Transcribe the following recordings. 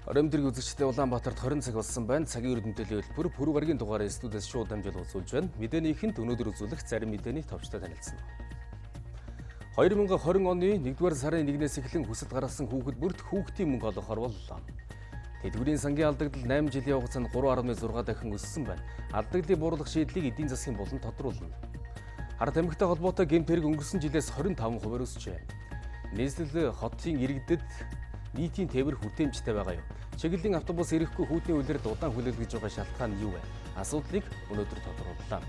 Оромдрыг үзэгчдээ Улаанбаатарт 20 цаг болсон байна. Цагийн хүрд мэдээллийн хөтөлбөр пүрэв гарагийн дугаараа студиэс шууд дамжуул үзүүлж байна. Мэдээнийхэнд өнөөдөр үзүүлэх зарим мэдээний товчтой танилцсан. 2020 оны 1-р сарын 1-ээс эхлэн хүсэлт гаргасан хүүхэд хүүхдийн мөнгө олгохоор боллоо. Тэдгүүрийн сангийн алдагдал 8 жилийн хугацаанд 3.6 дахин өссөн байна. Алдагдлыг бууруулах шийдлийг эдийн засгийн болон тодруулна. Хар тамхитай холбоотой гэмт хэрэг өнгөрсөн жилээс 25% өсжээ. Нийслэл хотын иргэдэд нийтийн тээвэр хүртээмжтэй байгаа юу? Чиглэлийн автобус ирэхгүй хүүтний үйлрэлд удаан хүлээлгэж байгаа шалтгаан юу вэ? Асуудлыг өнөөдөр тодорхойллоо.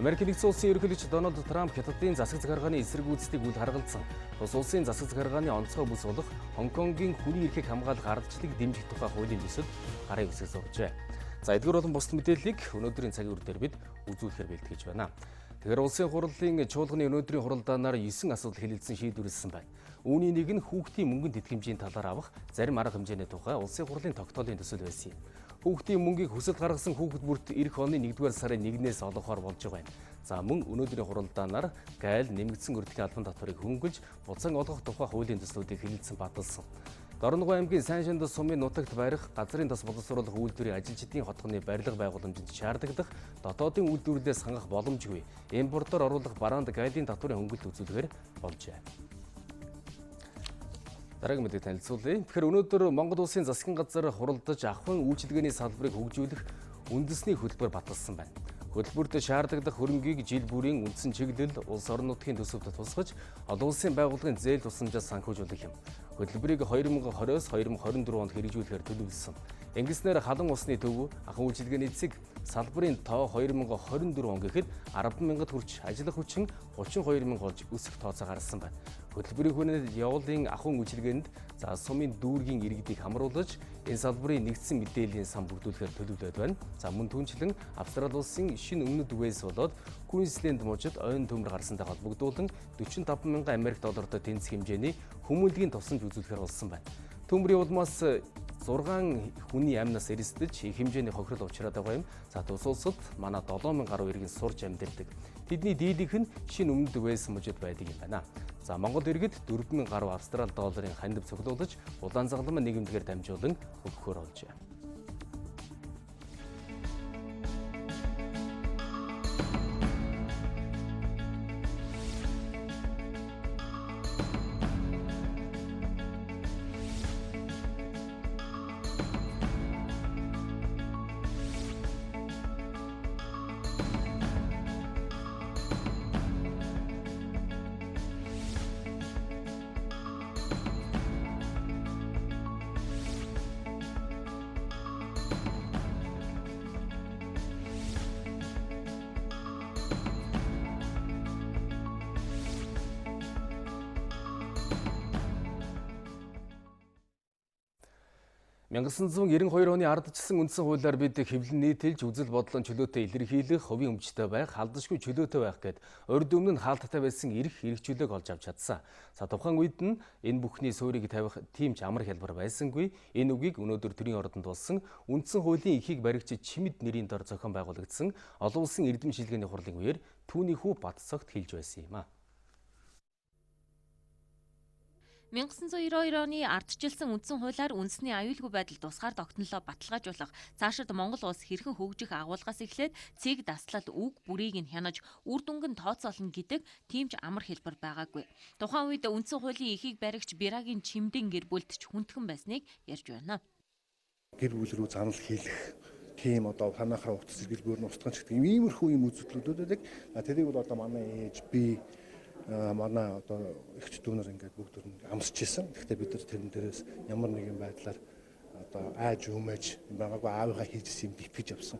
Америк нэгдсэн улсын ерөнхийлөгч Дональд Трамп Хятадын засаг захиргааны эсрэг үйлчлэлийг үл харгалзсан. Тус улсын засаг захиргааны онцгой бүс болох Хонконгийн хүний эрхийг хамгаалах ардчлалыг дэмжих тухай хуулийн төсөлд гарын үсэг зуржээ. За эдгээр болон бус мэдээллийг өнөөдрийн цагийн үр дээр бид үзүүлэхээр бэлтгэж байна. Тэгэхээр улсын хурлын чуулганы өнөөдрийн хуралдаанаар 9 асуудал хэлэлцэн шийдвэрлсэн байна. Үүний нэг нь хүүхдийн мөнгөнд тэтгэмжийн талаар авах зарим арга хэмжээний тухай улсын хурлын тогтоолын төсөл байсан юм. Хүүхдийн мөнгийг хүсэлт гаргасан хүүхэд бүрт эх оны 1-р сарын 1-ээс олгохоор болж байгаа юм. За мөн өнөөдрийн хуралдаанаар гайл нэмэгдсэн өртөлийн албан татварыг хөнгөлж буцаан олгох тухай хуулийн төслүүдийг хэлэлцэн баталсан. Дорногов аймгийн Сайншинд сумын нутагт барих газрын тос боловсруулах үйлдвэрийн ажилчдын хотгоны барилга байгууламжид шаардлагадах дотоодын үйлдвэрлэлээс хангах боломжгүй импортоор оруулах бараанд гайлын татварын хөнгөлт үзүүлэхээр болжээ. Дараагийн мэдээ танилцуулъя. Тэгэхээр өнөөдөр Монгол улсын засгийн газар хуралдаж ахуйн үйлчилгээний салбарыг хөгжүүлэх үндэсний хөтөлбөр баталсан байна. Хөтөлбөрт шаардлагадах хөрөнгийг жил бүрийн үндсэн чиглэл улс орон нутгийн төсөвт тусгаж олон улсын байгууллагын зээл тусламжаас санхүүжүүлэх юм. Хөтөлбөрийг 2020-с 2024 онд хэрэгжүүлэхээр төлөвлөсөн. Ингэснээр халан усны төв, ахуйн үйлчилгээний эцэг салбарын тоо 2024 он гэхэд 10,000-д хүрч ажиллах хүчин 32,000 болж өсөх тооцоо гаргасан байна. Хөтөлбөрийн хүнээр явуулын ахуйн үйлчилгээнд сумын дүүргийн иргэдийг хамруулж энэ салбарын нэгдсэн мэдээллийн сан бүрдүүлэхээр төлөвлөд байна. За мөн түүнчлэн Австрали улсын шинэ өмнөд үеэс болоод Queensland мужид ойн төмөр гарсантай холбогдуулан 45,000 Америк доллартай тэнцэх хэмжээний хүмүүнлэгийн тусламж үзүүлэхээр болсон байна. Төмрийн улмаас 6 хүний амнаас эрсдэж их хэмжээний хохирол учраад байгаа юм. За тус улсад манай 7,000 гаруй иргэн сурж амьдардаг. Тэдний дийлийнх нь шинэ өмнөд үеэс мужид байдаг юм байна. За Монгол иргэд 4,000 гаруй Австрали долларын хандив цуглуулж улаан загалмай нийгэмдгээр дамжуулан өгөхөөр болжээ. (1992) оны ардчилсан үндсэн хуулиар бид хэвлэн нийтэлж үзэл бодлон чөлөөтэй илэрхийлэх, хувийн өмчтэй байх, халдашгүй чөлөөтэй байх гэд урд өмнө нь хаалттай байсан эрх чөлөөг олж авч чадсан. За тухайн үед нь энэ бүхний суурийг тавих тийм ч амар хялбар байсангүй. Энэ үгийг өнөөдөр төрийн ордонд болсон үндсэн хуулийн эхийг баригч Чимэд нэрийн дор зохион байгуулагдсан олон улсын эрдэм шилгээний хурлын үеэр түүний хүү Батцогт хэлж байсан юм а. 1992 оны ардчилсан үндсэн хуулиар үндэсний аюулгүй байдал тусгаар тогтнолоо баталгаажуулах, цаашид Монгол улс хэрхэн хөгжих агуулгаас эхлээд цэг даслал үг бүрийг нь хянаж үр дүнг нь тооцоолно гэдэг тийм ч амар хэлбэр байгаагүй. Тухайн үед үндсэн хуулийн эхийг баригч Бирагийн Чимдийн гэр бүлд ч хүндхэн байсныг ярьж байна. Гэр бүл рүү занал хийх тийм санаахаар утас гэрбөр нь устгах гэдэг иймэрхүү юм үзэгдлүүд байдаг. Тэрийг бол манай ээж би манай эгч дүүнэр ингээд бүгд амсч ирсэн. Гэхдээ бид нар тэрэн дээрээс ямар нэгэн байдлаар айж өмэж байгаагүй аавыгаа хийжсэн юм бипэж авсан.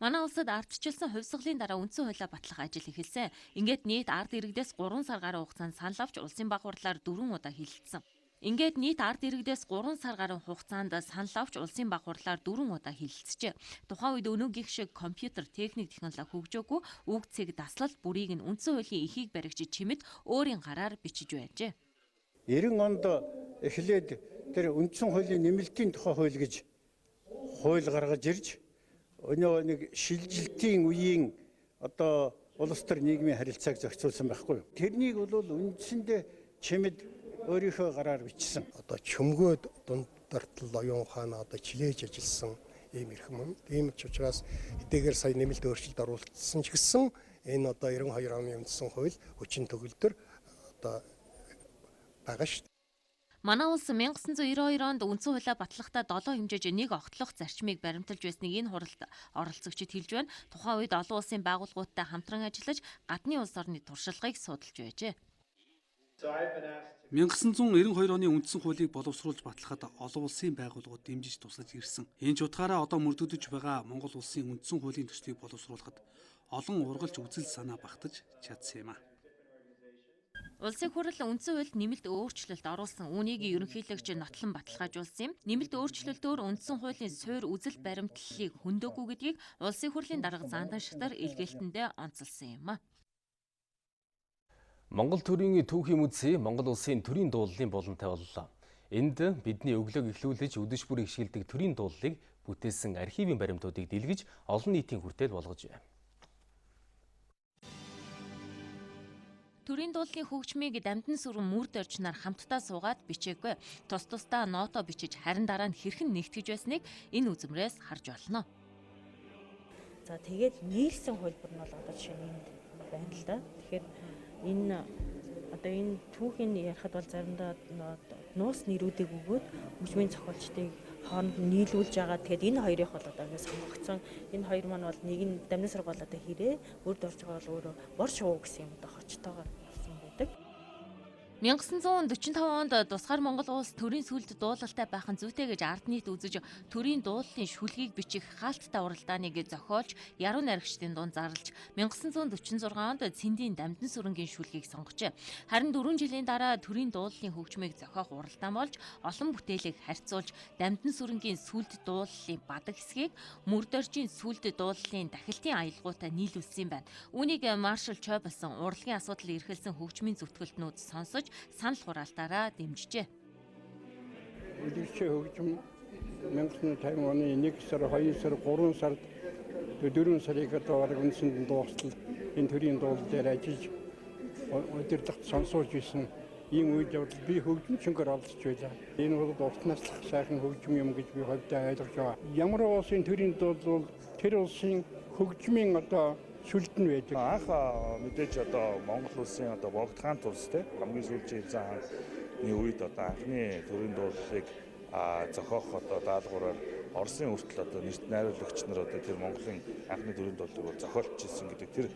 Манай улсад ардчилсан хувьсгалын дараа үндсэн хуулиа батлах ажил эхэлсэн. Ингээд нийт ард иргэдээс 3 сар гаруй хугацаанд санал авч улсын баг хурлаар 4 удаа хэлэлцсэн. Ингээд нийт ард иргэдээс 3 сар гаруй хугацаанд санал авч улсын баг хурлаар 4 удаа хэлэлцжээ. Тухайн үед өнөөгийн шиг компьютер, техник технологи хөгжөөгүй, үг цэг даслал бүрийг нь үндсэн хуулийн эхийг баригч Чимэд өөрийн гараар бичиж байжээ. 90 онд эхлээд тэр үндсэн хуулийн нэмэлтийн тухай хууль гэж хууль гаргаж ирж өнөө нэг шилжилтийн үеийн улс төр нийгмийн харилцааг зохицуулсан байхгүй юу. Тэрнийг бол үндсэндээ Чимэд өөрийнхөө гараар бичсэн. Чөмгөөд дортол оюун ухаанаа одоо чилээж ажилласан ийм эрхэм юм. Тийм ч учраас эдгээр сая нэмэлт өөрчлөлт оруулсан ч гэсэн энэ одоо 92 оны үндсэн хууль хүчин төгөлдөр одоо байгаа шүү дээ. Манай улс 1992 онд үндсэн хуулиа батлахдаа 7 хэмжээж нэг огтлох зарчмыг баримталж байсныг энэ хуралд оролцогчид хэлж байна. Тухайн үед олон улсын байгууллагуудтай хамтран ажиллаж гадны улс орны туршлагыг судалж байжээ. 1992 оны үндсэн хуулийг боловсруулж батлахад олон улсын байгууллагууд дэмжиж тусалж ирсэн. Энэ ч утгаараа одоо мөрдөгдөж байгаа Монгол улсын үндсэн хуулийн төслийг боловсруулахад олон ургалж үзэл санаа багтаж чадсан юм а. Улсын хурал үндсэн хуульд нэмэлт өөрчлөлт оруулсан. Үүнийг ерөнхийлөгч нотлон баталгаажуулсан юм. Нэмэлт өөрчлөлтөөр үндсэн хуулийн суурь үзэл баримтлалыг хөндөөгүй гэдгийг улсын хурлын дарга заандан шатар илгээлтэндээ онцолсон юм а. Монгол төрийн түүхийн музей Монгол улсын төрийн дуулалын болонтой боллоо. Энд бидний өглөөг эхлүүлж өдөж бүр ихшгэлдэг төрийн дуулалыг бүтээсэн архивын баримтуудыг дэлгэж олон нийтийн хүртэл болгож байна. Төрийн дуулалын хөгжмийг дамдын сүрэн мөрд орчноор хамтдаа суугаад бичээгүй. Тус тусдаа ното бичиж харин дараа нь хэрхэн нэгтгэж байсныг энэ үзмрээс харж болно. За тэгээд нийлсэн хөлбөр нь бол одоо жишээ нь энд байна л да. Тэгэхээр энэ одоо энэ түүхийн ярихад бол заримдаа нуус нэрүүдийг өгөөд хөгжмийн зохиолчдыг хооронд нийлүүлж байгаа. Тэгэхээр энэ хоёрыг бол одоо ингэ сонгогдсон. Энэ хоёр маань бол нэг нь дамнын сарг бол одоо хэрэг үрд орж байгаа бол өөрөө бор шувуу гэсэн юм одоо хочтойгоо болсон байдаг. 1945 онд тусгаар Монгол улс төрийн сүлд дуулалтай байхын зүйтэй гэж ард нийт үзэж төрийн дуулалын шүлгийг бичих хаалттай уралдааныг зохиолж яруу найрагчдын дунд зарлж 1946 онд Цэндийн дамдын сүрэнгийн шүлгийг сонгожээ. Харин 4 жилийн дараа төрийн дуулалын хөгжмийг зохиох уралдаан болж олон бүтээлийг харьцуулж дамдын сүрэнгийн сүлд дуулалын бадаг хэсгийг мөрдөржийн сүлд дуулалын дахилтын аялгаутай нийлүүлсэн байна. Үүнийг маршал Чой болсон урлагийн асуудал эрхэлсэн хөгжмийн зүтгэлтнүүд сонсож санал хураалтаараа дэмжижээ. Өдөрчийн хөгжим 1950 оны 1 сар, 2 сар, 3 сард 4 сарыг одоо үндсэнд дуустал энэ төрлийн дуулал дээр ажиллаж удирдлагт сонсуулж байсан ийм үйл явдал би хөгжимчнгээр олдож байлаа. Энэ бол урт наслах сайхан хөгжим юм гэж би хувьдаа ойлгож байгаа. Ямар улсын төрлийн дуулал тэр улсын хөгжмийн одоо сүлдэн байдаг. Анх мэдээж одоо Монгол улсын одоо богд хаан тулс те хамгийн сүүлийн хааны үед одоо анхны төрийн дуулалыг зохиох одоо даалгавраар Оросын хүртэл одоо нэрт найруулагч нар одоо тэр Монголын анхны төрийн дуулалыг зохиолч ирсэн гэдэг тэр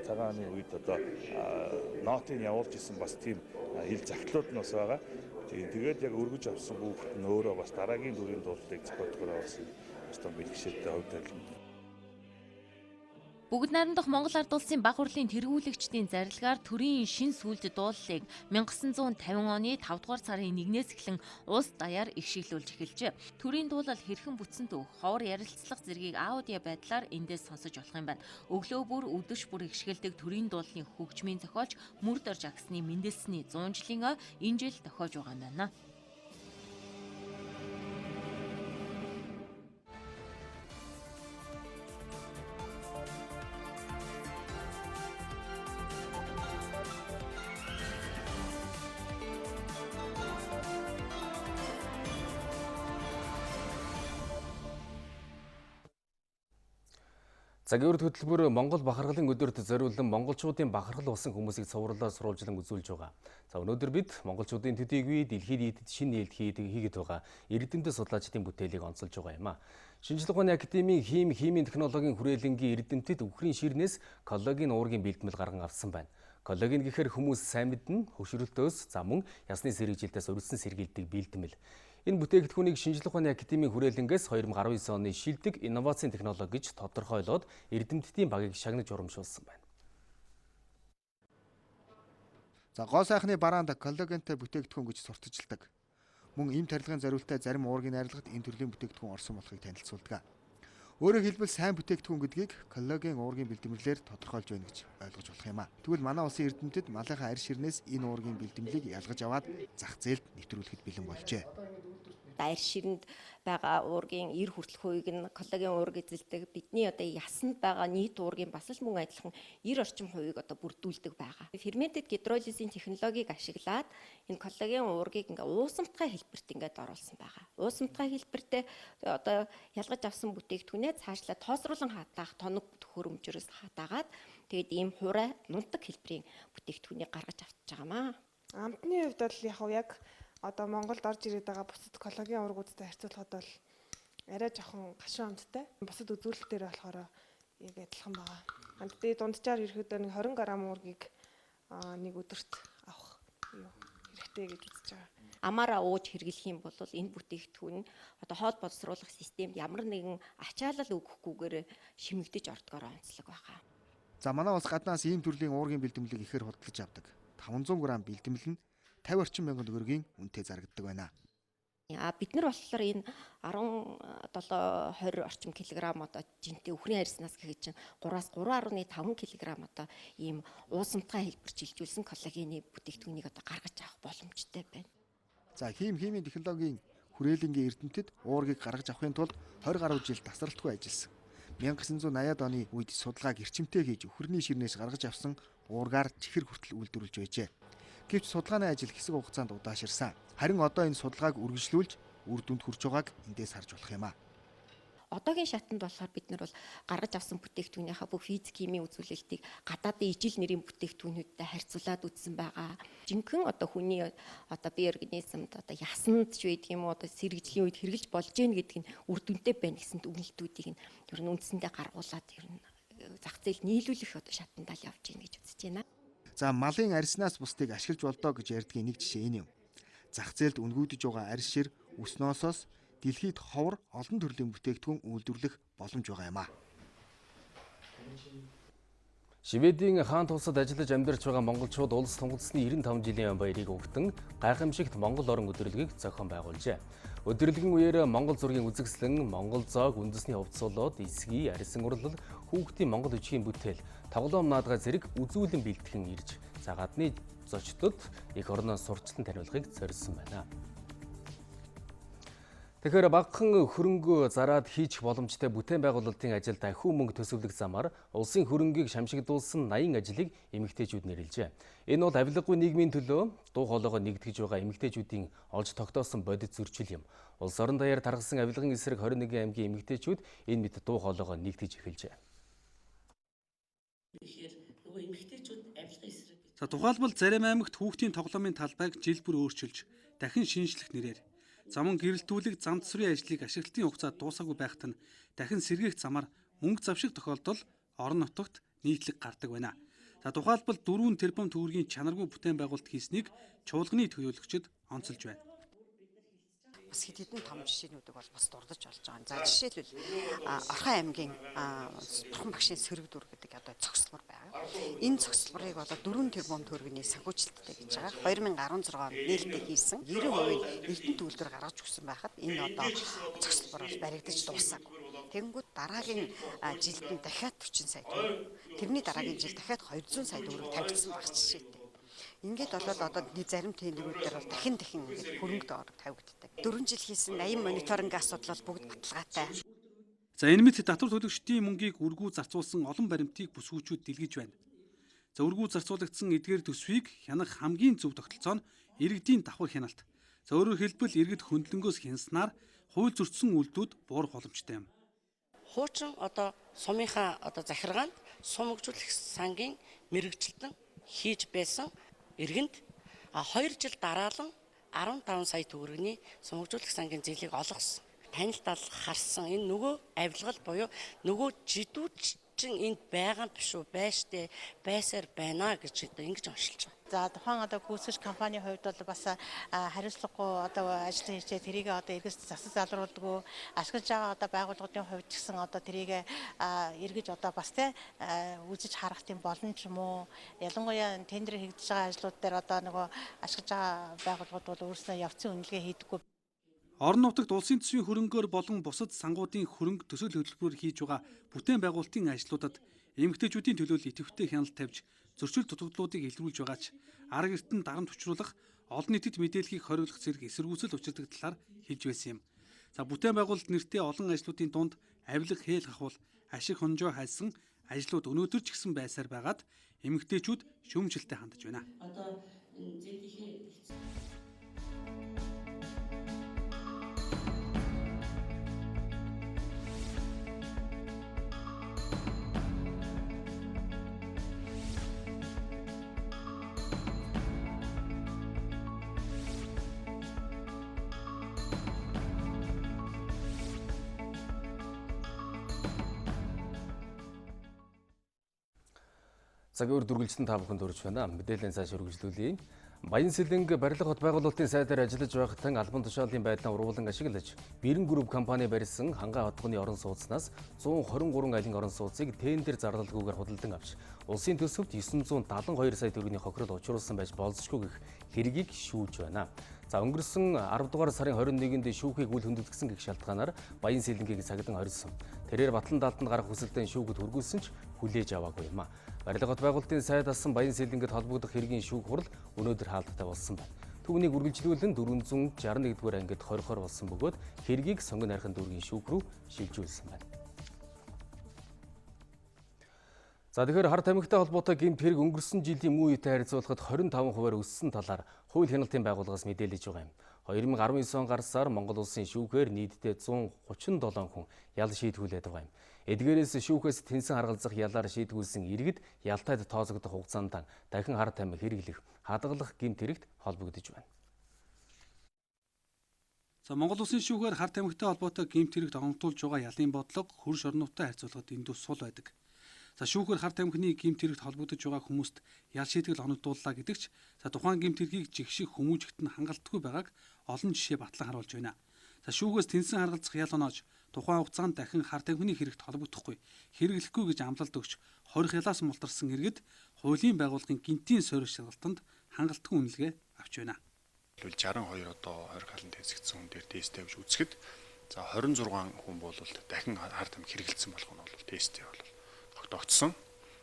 цагаан хааны үед одоо нотыг явуулж ирсэн бас тийм хил захидлууд нь бас байгаа. Тэгээд яг өргөж авсан бүгд нь өөрөө бас дараагийн төрийн дуулалыг зохиодгоор авсан бас бэлгшээтэй хувьд Бүгд найрамдах Монгол ард улсын баг хурлын тэргүүлэгчдийн зарилгаар төрийн шин сүлд дуулалыг 1950 оны 5 дугаар сарын 1-ээс эхлэн улс даяар ишиглүүлж эхэлжээ. Төрийн дуулал хэрхэн бүтсэн төв ховор ярилцлага зэргийг аудио байдлаар эндээс сонсож болох юм байна. Өглөө бүр өдөж бүр ихшгэлдэг төрийн дуулалын хөгжмийн зохиолч мөрд орж агсны мэндэлсний 100 жилийн энэ жил тохиож байгаа юм байна. Цагийн хүрд хөтөлбөр Монгол бахархлын өдөрт зориулсан монголчуудын бахархал болсон хүмүүсийг цувралаар сурвалжлан үзүүлж байгаа. За өнөөдөр бид монголчуудын төдийгүй дэлхийд нийтэд шинэ нээлтийг хийгээд байгаа эрдэмтэд судлаачдын бүтээлийг онцолж байгаа юм а. Шинжлэх ухааны академийн химийн технологийн хүрээлэнгийн эрдэмтэд үхрийн ширнээс коллаген уургийн бэлтгэл гарган авсан байна. Коллаген гэхээр хүмүүс сайн мэднэ, хөшрөлтөөс за мөн ясны сэргийлтээс урьдсан сэргийлдэг бэлтгэл. Энэ бүтээгдэхүүнийг Шинжлэх ухааны академийн хүрээлэнгээс 2019 оны шилдэг инновацийн технологи гэж тодорхойлоод эрдэмтдийн багийг шагнаж урамшуулсан байна. За гоо сайхны бараанд коллагентай бүтээгдэхүүн гэж сурталчилдаг. Мөн им тарилгын зориултай зарим уургийн арилгад энэ төрлийн бүтээгдэхүүн орсон болохыг танилцуулдаг. Өөрөөр хэлбэл сайн бүтээгдэхүүн гэдгийг коллаген уургийн бэлтгэмжлэр тодорхойлж байна гэж ойлгож болох юм а. Тэгвэл манай улсын эрдэмтэд малынхаа арь ширнээс энэ уургийн бэлтгэмжлийг ялгаж аваад зах зээлд нэвтрүүлэхэд бэлэн болжээ. Арь ширэнд байгаа уургийн 90 хүртэлх хувийг нь коллаген уург эзэлдэг. Бидний одоо ясанд байгаа нийт уургийн бас л мөн адилхан 90 орчим хувийг одоо бүрдүүлдэг байгаа. Ферментэд гидролизийн технологиг ашиглаад энэ коллаген уургийг ингээ уусамтгай хэлбэрт ингээд оруулсан байгаа. Уусамтгай хэлбэртээ одоо ялгаж авсан бүтээгдэхүүнээ цаашлаа тоосруулан хатаах тоног хөрөмжөөс хатаагаад тэгээд ийм хураа нунтаг хэлбэрийн бүтээгдэхүүнийг гаргаж авчиж байгаамаа. Амтны хувьд бол яг одоо Монголд орж ирээд байгаа бусад коллаген уургуудтай харьцуулахад бол арай жоохон гашуун амттай. Бусад үзүүлэлт дээр болохоор яг адилхан байгаа. Амт би дунджаар ирэхэд 20 г уургийг нэг өдөрт авах хэрэгтэй гэж үзэж байгаа. Амаараа ууж хэрэглэх юм бол энэ бүтээгдэхүүн одоо хоол боловсруулах системд ямар нэгэн ачаалал өгөхгүйгээр шимэгдэж ордгоор онцлог байгаа. За манай улс гаднаас ийм төрлийн уургийн бэлтгэлийг ихээр худалдаж авдаг. 500 г бэлтгэл нь 50 орчим мянган төгрөгийн үнэтэй зарагддаг байна. Бид нар болохоор энэ 17-20 орчим килограмм одоо жинтэй өхрийн арьснаас гэхэд чинь 3-аас 3.5 килограмм одоо ийм уусамтгай хэлбэр жилжүүлсэн коллагены бүтээгдэхүүнийг одоо гаргаж авах боломжтой байна. За химийн технологийн хүрээлэнгийн эрдэмтэд уургийг гаргаж авахын тулд 20 гаруй жил тасралтгүй ажилласан. 1980-ад оны үед судалгааг эрчимтэй хийж өхөрний ширнээс гаргаж авсан уургаар чихэр хүртэл үйлдвэрлэж байжээ. Гэвч судалгааны ажил хэсэг хугацаанд удааширсан. Харин одоо энэ судалгааг үргэлжлүүлж үр дүнд хүрч байгааг эндээс харж болох юм а. Одоогийн шатанд болохоор бид нар бол гаргаж авсан бүтээгдэхүүнийхээ бүх физик химийн үзүүлэлтийг гадаадын ижил нэрийн бүтээгдэхүүнүүдтэй харьцуулаад үзсэн байгаа. Жинхэнэ одоо хүний одоо бие организмд одоо ясанд ч байдаг юм уу одоо сэргэжлийн үед хэрэгжилж болж гэн гэдэг нь үр дүнтэй байна гэсэн дүгнэлтүүдийг нь ер нь үндсэндээ гаргуулад ер нь зах зээл нийлүүлэх одоо шатандаа л явж гин гэж үзэж байна. За малын арьснаас бусдыг ашиглаж болдоо гэж ярьдгийн нэг жишээ энэ юм. Зах зээлд үнгүүдэж байгаа арьс шир өснөөсөөс дэлхийд ховор олон төрлийн бүтээгдэхүүн үйлдвэрлэх боломж байгаа юм а. Шведийн хаан тусад ажиллаж амьдарч байгаа монголчууд улс тунгалсны 95 жилийн баярыг өгтөн гайхамшигт Монгол орон өдрөлгийг зохион байгуулжээ. Өдрөлгийн үеэр Монгол зургийн үзэсгэлэн, Монгол зоог, үндэсний хувцсуулууд, эсгий, арьсан урлал, хүүхдийн Монгол үжигийн бүтээл, тоглоом наадгай зэрэг үзүүлэн бэлтгэн ирж, гадны зочдод их орноос сурчлан таниулахыг зорьсон байна. Тэгэхээр багахан хөрөнгө зараад хийчих боломжтой бүтээн байгуулалтын ажилд ахиу мөнгө төсөвлөх замаар улсын хөрөнгийг шамшигдуулсан 80 ажлыг эмэгтэйчүүд нэрэлжээ. Энэ бол авилгагүй нийгмийн төлөө дуу хоолойгоо нэгтгэж байгаа эмэгтэйчүүдийн олж тогтоосон бодит зөрчил юм. Улс орон даяар тархсан авилгын эсрэг 21 аймгийн эмэгтэйчүүд энэ мэт дуу хоолойгоо нэгтгэж эхэлжээ. За тухайлбал зарим аймагт хүүхдийн тоглоомын талбайг жил бүр өөрчилж, дахин шинжлэх нэрээр замун гэрэлтүүлэг зам засварын ажлыг ашиглалтын хугацаа дуусаагүй байхад нь дахин сэргээх замаар мөнгө завших тохиолдол орон нутагт нийтлэг гардаг байна. За тухайлбал 4 тэрбум төгрөгийн чанаргүй бүтээн байгуулалт хийснийг чуулганы төлөөлөгчид онцолж байна. Бас хэд хэдэн том жишээнүүдийг бол бас дурдж болж байгаа. За жишээлбэл Орхон аймгийн Бурхан багшийн сөрөг дүр гэдэг одоо цогцлбор байгаа. Энэ цогцлборыг одоо 4 тэрбум төгрөгийн санхүүжилттэй гэж байгаа. 2016 онд нээлттэй хийсэн 90% эрдэнэ төлбөр гаргаж өгсөн байхад энэ одоо цогцлбор бол баригдаж дуусаагүй. Тэгэнгүүт дараагийн жилд нь дахиад 40 сая төгрөг. Тэрний дараагийн жил дахиад 200 сая төгрөг тавьчихсан баг жишээтэй. Ингээд болоод одоо зарим тендерүүд дээр бол дахин хөрөнгөд тавигддаг. 4 жил хийсэн 80 мониторинг асуудал бол бүгд баталгаатай. За энэ мэт татвар төлөгчдийн мөнгийг үргүү зарцуулсан олон баримтыг бүсгүүчүүд дэлгэж байна. За үргүү зарцуулагдсан эдгээр төсвийг хянах хамгийн зөв тогтолцоо нь иргэдийн давхар хяналт. За өөрөөр хэлбэл иргэд хөндлөнгөөс хянснаар хууль зөрчсөн үйлдэлүүд буурах боломжтой юм. Хуучин одоо сумынхаа одоо захиргаанд сумгжуулах сангийн мэрэгчлэн хийж байсан иргэнд 2 жил дараалан 15 сая төгрөгийн сумгжуулах сангийн зээлийг олгосон. Танилтал харсан энэ нөгөө авилгал буюу нөгөө жидүүчин энд байгаа биш үү, байштай байсаар байна гэж одоо ингэж оншилж байна. За тухайн одоо гүйцэтгэгч компанийн хувьд бол бас хариуцлагагүй одоо ажил хийчээ тэрийг одоо эргэж засаж залруулдаггүй ашиглаж байгаа одоо байгууллагын хувьд ч гэсэн одоо тэрийг эргэж одоо бас үзэж харах тийм боломж юм уу? Ялангуяа тендер хийгдэж байгаа ажлууд дээр одоо нөгөө ашиглаж байгаа байгууллагууд бол өөрснөө явцын үнэлгээ хийдэггүй. Орон нутагт улсын төсвийн хөрөнгөөр болон бусад сангуудын хөрөнгө төсөл хөтөлбөрөөр хийж байгаа бүтээн байгуулалтын ажлуудад эмэгтэйчүүдийн төлөө идэвхтэй хяналт тавьж зөрчил дутагдлуудыг илрүүлж байгаа ч арга эртэн дарамт учруулах олон нийтэд мэдээллийг хориглох зэрэг эсэргүүцэл учирдаг талаар хэлж байсан юм. За бүтээн байгуулалт нэртэй олон ажлуудын дунд авилга хээл хахвал ашиг хонжоо хайсан ажлууд өнөөдөр ч гэсэн байсаар байгаад эмэгтэйчүүд шүүмжлэлтэй хандж байна. Цагийн үргэлжлэн та бүхэнд хүрч байна. Мэдээллийн цааш үргэлжлүүлье. Баян сэлэнг барилга хот байгуулалтын сайдаар ажиллаж байхдаа албан тушаалын байдлаа ургуулan ашиглаж, Бэрэн групп компани барьсан хангаа хотгоны орон сууцнаас 123 айлын орон сууцыг тендер зарлалгүйгээр худалдан авч, улсын төсөвт 972 сая төгрөгийн хохирол учруулсан байж болзошгүй гэх хэргийг шүүж байна. За өнгөрсөн 10 дугаар сарын 21-нд шүүхийг үл хөндөлгсөн гэх шалтгаанаар Баян сэлэнгийг цагдан хоригдсон. Тэрээр Батлан даалтанд гарах хүсэлтэн шүүхэд хүргүүлсэн ч хүлээж аваагүй юм а. Барилга хот байгуулалтын сайд асан Баян сэлэнгэд холбогдох хэргийн шүүх хурал өнөөдөр хаалттай болсон байна. Түүнийг үргэлжлүүлэн 461-р ангид хорихоор болсон бөгөөд хэргийг сонгон найрхан дүүргийн шүүх рүү шилжүүлсэн байна. За тэгэхээр хар тамхитай холбоотой гэмт хэрэг өнгөрсөн жилийн мөнгөтэй харьцуулахад 25% өссөн талаар хууль хяналтын байгууллагаас мэдээлж байгаа юм. 2019 он гарсаар Монгол улсын шүүхээр нийтдээ 137 хүн ял шийдвүүлээд байгаа юм. Эдгээрээс шүүхээс тэнсэн харгалзах ялаар шийдвүүлсэн иргэд ялтайд тооцогдох хугацаанд дахин хар тамхи хэрэглэх, хадгалах гэмт хэрэгт холбогдож байна. За Монгол улсын шүүхээр хар тамхитай холбоотой гэмт хэрэгт оногдуулж байгаа ялын бодлого хөрш орнуудтай харьцуулахад эндүү сул байдаг. За шүүхээр хар тамхины гэмт хэрэгт холбогдож байгаа хүмүүст ял шийтгэл оногдууллаа гэдэгч тухайн гэмт хэргийг жигших хүмүүжигт нь хангалтгүй байгааг олон жишээ батлан харуулж байна. За шүүхээс тэнсэн харгалзах ял оноож тухайн хугацаанд дахин хар тамхины хэрэгт холбогдохгүй, хэрэглэхгүй гэж амлалт өгч хорих ялаас мултарсан иргэд хуулийн байгууллагын гинтийн сорих шалгалтанд хангалтгүй үнэлгээ авч байна. 62 одоо хорих халанд хэсэгдсэн хүн дээр тест тавьж үзэхэд за 26 хүн бол дахин хар тамхи хэрэгэлсэн болох нь бол тестээ бол тогтсон.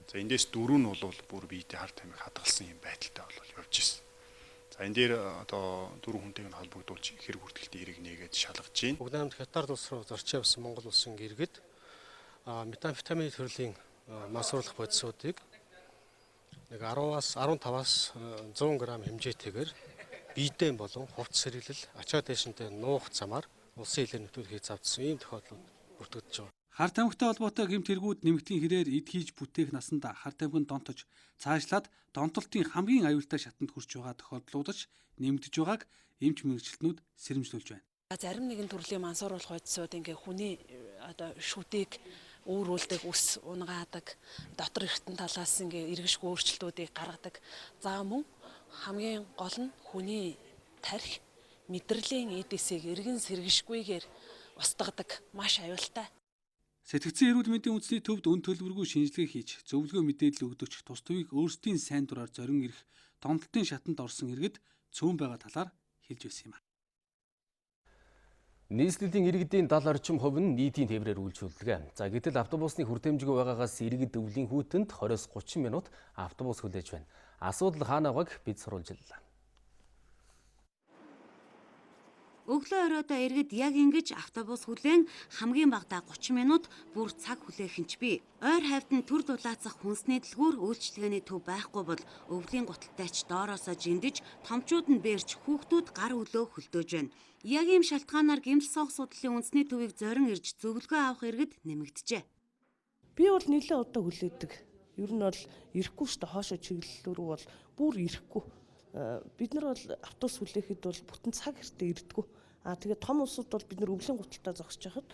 За эндээс 4 нь бол бүр биетэй хар тамхи хадгалсан юм байдалтай бол явж ирсэн. За энэ дээр одоо 4 хүнтэйг нь холбогдуулж хэрэг хүртэлтийн хэрэг нээгээд шалгаж байна. Бүгд хамт хятад улс руу зорч явсан Монгол улсын иргэд метамфетамин төрлийн масруулах бодисуудыг нэг 10-аас 15-аас 100 г хэмжээтэйгээр биедээ болон хувцас сэргэлэл ачаа дэшинтэй нуух замаар улсын хилээр нөтөлхий завдсан ийм тохиолдол бүртгэж байгаа. Хар тамхитай холбоотой гэмт хэрэгүүд нэмэгдлийн хэрээр эд хийж бүтээх насанда хар тамхинд донтож цаашлаад донтолтын хамгийн аюултай шатанд хүрч байгаа тохиолдлуудаж нэмэгдэж байгааг эмч мэргэжилтнүүд сэрэмжлүүлж байна. Зарим нэгэн төрлийн мансууруулах бодисууд ингээ хүний одоо шүдийг өөрүүлдэг, ус унгаадаг, дотор эртэн талаас ингээ эргэшгүй өөрчлөлтүүдийг гаргадаг. За мөн хамгийн гол нь хүний тарих мэдрэлийн эдисийг эргэн сэргэшгүйгээр устгадаг маш аюултай. Сэтгцэн эрүүл мэндийн үндэсний төвд өн төлбөргүй шинжилгээ хийж зөвлөгөө мэдээлэл өгдөгч тус төвийг өөрсдийн сайн дураар зорин ирэх донтолтын шатанд орсон иргэд цөөн байгаа талаар хэлж байсан юм. Нийслэлийн иргэдийн 70 орчим хувь нь нийтийн тээврээр үйлчилдэг. За гэтэл автобусны хүртээмжгүй байгаагаас иргэд өвлийн хүүтэнд 20-30 минут автобус хүлээж байна. Асуудал хаана байгааг бид сурвалжиллаа. Өглөө оройдоо иргэд яг ингэж автобус хүлээн хамгийн багадаа 30 минут бүр цаг хүлээх нь ч бий. Ойр хавьд нь төр дулаацах хүнсний дэлгүүр үйлчилгээний төв байхгүй бол өвлийн гуталтайч доороосоо жиндэж, томчууд нь бэрч хүүхдүүд гар өлөө хөлдөөж байна. Яг ийм шалтгаанаар гэмтэл соох судлалын үндэсний төвийг зорин ирж зөвлөгөө авах иргэд нэмэгджээ. Би бол нэлээд удаа хүлээдэг. Ер нь бол ирэхгүй шүү дээ. Хоошо чиглэл рүү бол бүр ирэхгүй. Бид нар бол автобус хүлээхэд бол бүтэн цаг хэртэ ирдэггүй. Тэгээд том улсууд бол бид нар өвлийн гуталтаа зогсож хахад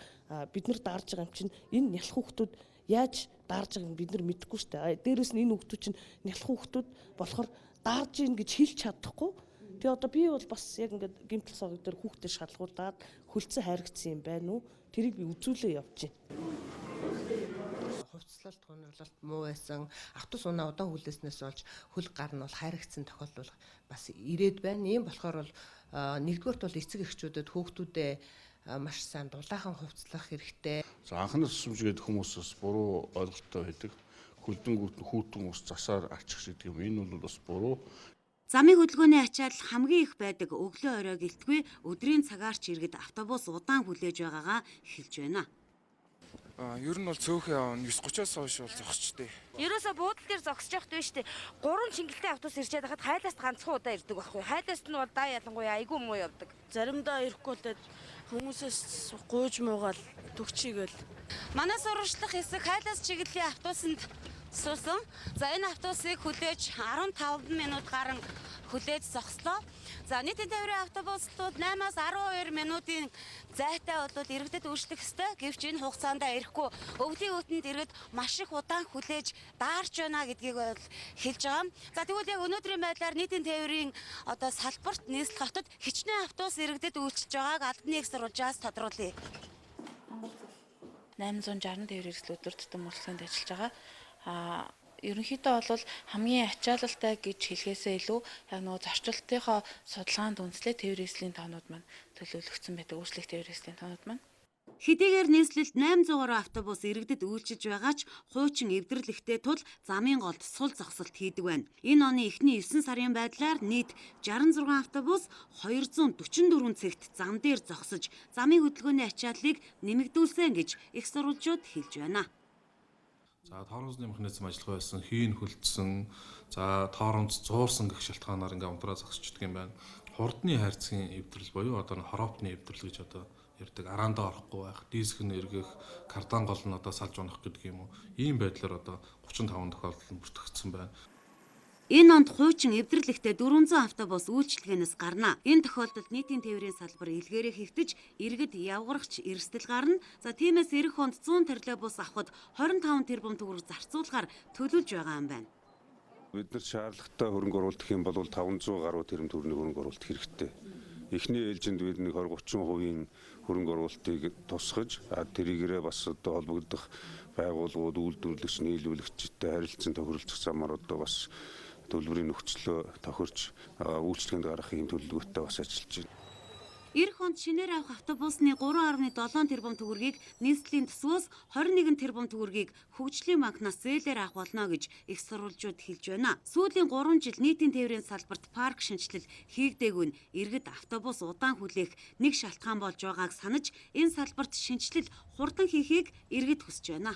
бид нар даарж байгаа юм чинь энэ нялх хүүхдүүд яаж даарж байгааг бид нар мэдэхгүй шүү дээ. Дээрээс нь энэ хүүхдүүд чинь нялх хүүхдүүд болохоор даарж ийн гэж хэлж чадахгүй. Тэгээ одоо би бол бас яг ингээд гэмтэл согог дээр хүүхдэд шалгуулад хөлцөн хайргацсан юм байна уу? Тэрийг би үзүүлээ явж байна. Хувцлалт гонололт муу байсан. Автобус унаа удаан хүлээснээс болж хөл гар нь бол хайргацсан тохиолдол бас ирээд байна. Ийм болохоор бол нэгдүгээрт бол эцэг эхчүүдэд хүүхдүүдээ маш сайн дулаахан хувцлах хэрэгтэй. Анхны тусламжгээд хүмүүсээс буруу ойлголттой байдаг. Хөлдөнгүүд хүүтэн ус засаар арчих гэдэг юм. Энэ бол бас буруу. Замын хөдөлгөөний ачаал хамгийн их байдаг өглөө орой гэлтгүй өдрийн цагаар ч иргэд автобус удаан хүлээж байгаагаа хэлж байна. Ер нь бол цөөхөн 9:30-аас хойш бол зогсчтой. Ерөөсө буудал дээр зогсож явах дээ штэ. 3 шингэлтэй автобус ирчээд хахад хайлаас ганцхан удаа ирдэг байхгүй. Хайлаас нь бол даа ялангуяа айгүй муу явдаг. Заримдаа ирэхгүй л хүмүүсээс гуйж муугаал төгчийгээл. Манай сурвалжлах хэсэг хайлаас чиглэлийн автобусанд суусан. За энэ автобусыг хүлээж 15 минут гарan хүлээж зогслоо. За нийтийн тээврийн автобусууд 8-аас 12 минутын зайтай бол иргэдэд үйлчлэх ёстой. Гэвч энэ хугацаанд ирэхгүй өвлийн үтэнд иргэд маш их удаан хүлээж даарч байна гэдгийг бол хэлж байгаа. За тэгвэл яг өнөөдрийн байдлаар нийтийн тээврийн салбарт нийслэх хотод хичнээн автобус иргэдэд үйлчилж байгааг албаны их сурвалжаас тодруулъя. 860 тээврийн хэрэгсэл өдөр тутам урлагсанд ажиллаж байгаа. Ерөнхийдөө бол хамгийн ачаалалтай гэж хэлэхээсээ илүү яг нөгөө зорчилтынхоо судалгаанд үндэслээд тээврийн хэрэгслийн тоонууд маань төлөвлөгдсөн байдаг. Үйлчлэх тээврийн хэрэгслийн тоонууд маань хэдийгээр нийслэлд 800 гаруй автобус иргэдэд үйлчилж байгаа ч хуучин эвдэрлэхтэй тул замын голд сул зогсолт хийдэг байна. Энэ оны эхний 9 сарын байдлаар нийт 66 автобус 244 цэгт зам дээр зогсож замын хөдөлгөөний ачааллыг нэмэгдүүлсэн гэж их сурвалжууд хэлж байна. За тоорондны механизм ажиллагаа байсан, хийн хөлдсөн, за тооронд зуурсан гэх шалтгаанаар ингээм унтраа зогсчдөг юм байна. Хурдны хайрцгийн эвдрэл буюу хороопны эвдрэл гэж ярьдаг. Араандаа орохгүй байх, диск нь эргэх, кардан гол нь салж унах гэдэг юм уу. Ийм байдлаар 35 тохиолдол бүртгэгдсэн байна. Энэ онд хуучин эвдэрлэхтэй 400 автобус үйлчилгээнээс гарна. Энэ тохиолдолд нийтийн тээврийн салбар илгээрээ хэвтэж, иргэд явгарагч эрсдэл гарна. За тиймээс эх онд 100 троллейбус авахд 25 тэрбум төгрөг зарцуулахаар төлөвлөж байгаа юм байна. Бид нар шаардлагатай хөрөнгө оруулалт гэх юм бол 500 гаруй тэрбум төгрөгийн хөрөнгө оруулалт хэрэгтэй. Эхний ээлжинд бид 20-30% хөрөнгө оруулалтыг тусгаж, тэрийгээрээ бас холбогдох байгууллагууд, үйлдвэрлэгч, нийлүүлэгчтэй харилцан тохиролцох замаар бас төлбөрийн нөхцлөө тохирч үйлчлэгэнд гаргах юм төлөвлөгөөтэй бас ажиллаж байна. Эх онд шинээр авах автобусны 3.7 тэрбум төгрөгийг нийслэлийн төсвөөс 21 тэрбум төгрөгийг хөгжлийн банкнаас зээлээр авах болно гэж их сурвалжууд хэлж байна. Сүүлийн 3 жил нийтийн тээврийн салбарт парк шинжилэл хийгдээгүй нь иргэд автобус удаан хүлээх нэг шалтгаан болж байгааг санаж энэ салбарт шинжилэл хурдан хийхийг иргэд хүсэж байна.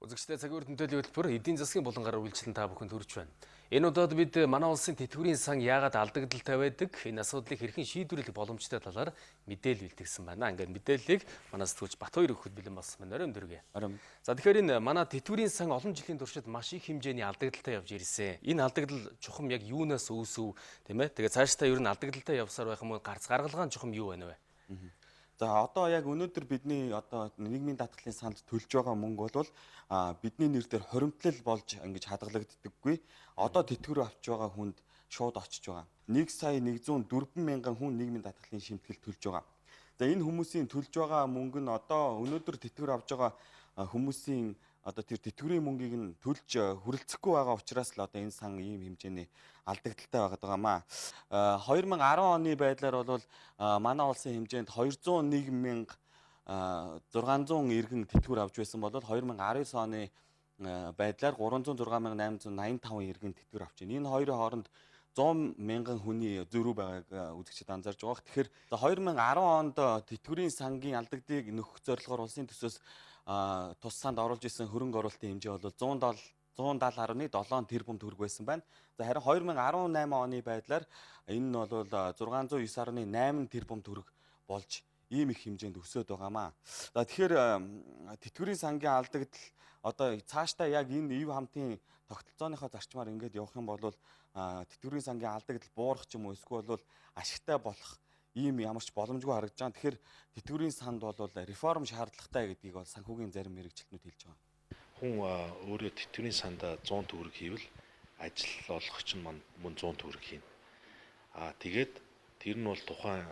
Үзэгчдээ цагийн үрд мэдээллийн хөтөлбөр эдийн засгийн булангаар үйлчлэн та бүхэнд хүрч байна. Энэ удаад бид манай улсын тэтгэврийн сан яагаад алдагдaltaй байдаг, энэ асуудлыг хэрхэн шийдвэрлэх боломжтой талаар мэдээлэл бэлтгэсэн байна. Ингээд мэдээллийг манай сэтгүүлч Батбаяр өгөхөд бэлэн болсон байна. Оройн дөргөө. За тэгэхээр энэ манай тэтгэврийн сан олон жилийн туршид маш их хэмжээний алдагдaltaй явж ирсэн. Энэ алдагдал чухам яг юунаас үүсв, тийм ээ? Тэгээд цаашдаа ер нь алдагдaltaй явсаар байх юм уу? Гарц гаргалгаан чухам юу байна вэ? За одоо яг өнөөдөр бидний нийгмийн даатгалын санд төлж байгаа мөнгө бол бидний нэр дээр хоримтлал болж ингэж хадгалагддаггүй. Одоо тэтгэврээ авч байгаа хүнд шууд очиж байгаа. 1,104,000 хүн нийгмийн даатгалын шимтгэл төлж байгаа. За энэ хүмүүсийн төлж байгаа мөнгө нь одоо өнөөдөр тэтгэврээ авч байгаа хүмүүсийн тэр тэтгэврийн мөнгийг нь төлж хүрэлцэхгүй байгаа учраас л энэ сан ийм хэмжээний алдагдaltaй байгаамаа. 2010 оны байдлаар бол манай улсын хэмжээнд 201,600 иргэн тэтгэвэр авч байсан бол 2019 оны байдлаар 306,885 иргэн тэтгэвэр авч байна. Энэ хоёрын хооронд 100,000 хүний зөрүү байгааг үзэгчид анзаарж байгаа. Тэгэхээр 2010 онд тэтгэврийн сангийн алдагдыг нөхөх зорилгоор улсын төсөөс тус санд оруулж исэн хөрөнгө оруулалтын хэмжээ бол 170.7 тэрбум төгрөг байсан байна. За харин 2018 оны байдлаар энэ нь бол 609.8 тэрбум төгрөг болж ийм их хэмжээнд өсөд байгаамаа. За тэгэхээр тэтгэврийн сангийн алдагдал одоо цаашдаа яг энэ ив хамтын тогтолцооныхоо зарчмаар ингээд явах юм бол тэтгэврийн сангийн алдагдал буурах ч юм уу эсвэл бол ашигтай болох ийм ямарч боломжгүй харагдаж байгаа. Тэгэхээр тэтгэврийн санд бол реформ шаардлагатай гэдгийг бол санхүүгийн зарим мэрэгчлэнүүд хэлж байгаа. Хүн өөрөө тэтгэврийн санда 100 төгрөг хийвэл ажил олгогч нь мөн 100 төгрөг хийнэ. Тэгээд тэр нь бол тухайн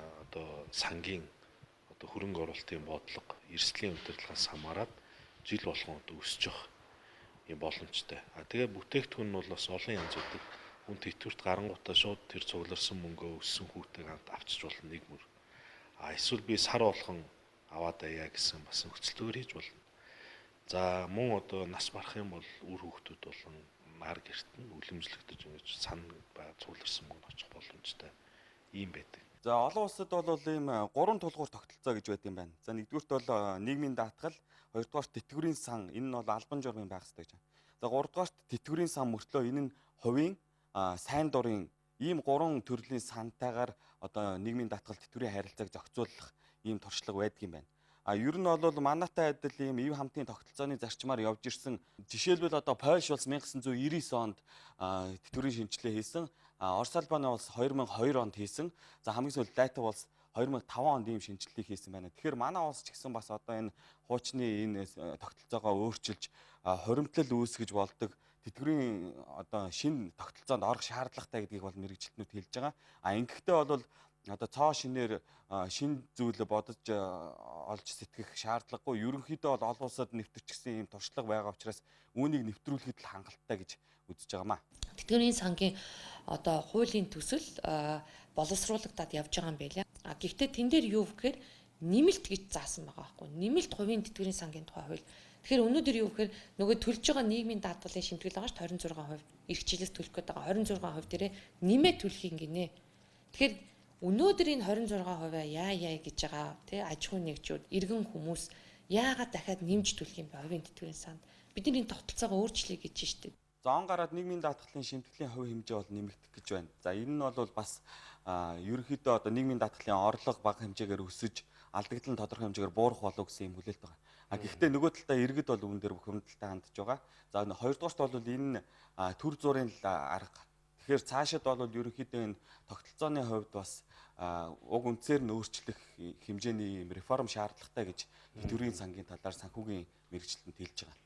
сангийн хөрөнгө оруулалтын бодлого, эрсдлийн удирдлагаас хамаарат жил болгон өсөж байгаа юм боломжтой. Тэгээ бүтээгдэхүүн нь бол бас олон янз үүдэг. Хүн тэтгэврт гарангуудаа шууд тэр цугларсан мөнгөө өссөн хүүтэйг авчиж болно нэг мөр. Эсвэл би сар болгон аваад аяа гэсэн бас хөтөлбөр хийж болно. За мөн одоо нас барах юм бол үр хүүхдүүд болон нар гэрт нь үлэмжлэгдэж ингэж сан ба цугларсан мөнгө очих боломжтой ийм байдаг. За олон улсад бол ийм 3 тулгуур тогтолцоо гэж байт юм байна. За нэгдүгürt бол нийгмийн даатгал, хоёрдугаарт тэтгэврийн сан, энэ нь бол албан журмын байх ёстой гэж байна. За гуравдугаарт тэтгэврийн сан мөртлөө энэ нь хувийн сайн дурын ийм 3 төрлийн сантайгаар одоо нийгмийн даатгал тэтгэврийн харилцааг зохицуулах ийм туршлага байдаг юм байна. Ер нь бол манайтай адил ийм ив хамтын тогтолцооны зарчмаар явж ирсэн. Жишээлбэл одоо Польш улс 1999 онд тэтгэврийн шинжилгээ хийсэн. Орос Албаны улс 2002 онд хийсэн. За хамгийн сүүлд Латви улс 2005 онд ийм шинжилгээг хийсэн байна. Тэгэхээр манай улс ч гэсэн бас одоо энэ хуучны энэ тогтолцоогоо өөрчилж хуримтлал үүсгэж болдог тэтгэврийн одоо шинэ тогтолцоонд орох шаардлагатай гэдгийг бол мэрэгжилтнүүд хэлж байгаа. Ингэхдээ бол одоо цоо шинээр шинэ зүйл бодож олж сэтгэх шаардлагагүй. Ерөнхийдөө бол олон улсад нэвтэрчихсэн ийм туршлага байгаа учраас үүнийг нэвтрүүлэхэд л хангалттай гэж үзэж байгаамаа. Тэтгэврийн сангийн одоо хуулийн төсөл боловсруулагдаад явж байгаа юм байна. Гэхдээ тэн дээр юу гэхээр нэмэлт гэж заасан байгаа байхгүй. Нэмэлт хувийн тэтгэврийн сангийн тухай хууль. Тэгэхээр өнөөдөр юу гэхээр нөгөө төлж байгаа нийгмийн даатгалын шимтгэл байгаа ш 26%, эрх чиглэлс төлөх гэдэг 26% дээрээ нэмээд төлөхийг гинэ. Тэгэхээр өнөөдөр энэ 26% яа гэж байгаа тий аж ахуй нэгжүүд, иргэн хүмүүс яагаад дахиад нэмж төлөх юм бэ хувийн тэтгэврийн санд? Бид энэ тогтолцоогоо өөрчлөе гэж штеп. За он гараад нийгмийн даатгалын шимтгэлийн хувь хэмжээ бол нэмэгдэх гэж байна. За энэ нь бол бас ерөнхийдөө одоо нийгмийн даатгалын орлого бага хэмжээгээр өсөж, алдагдал нь тодорхой хэмжээгээр буурах болов гэсэн юм хүлээлт байгаа. Гэхдээ нөгөө талдаа иргэд бол үүн дээр бухимдалтай хандж байгаа. За хоёрдугаарт бол энэ төр зургийн арга. Тэгэхээр цаашид бол ерөнхийдөө энэ тогтолцооны хувьд бас уг үндсээр нь өөрчлөх хэмжээний реформ шаардлагатай гэж тэтгэврийн сангийн талаар санхүүгийн мэрэгчлэлд хэлж байгаа.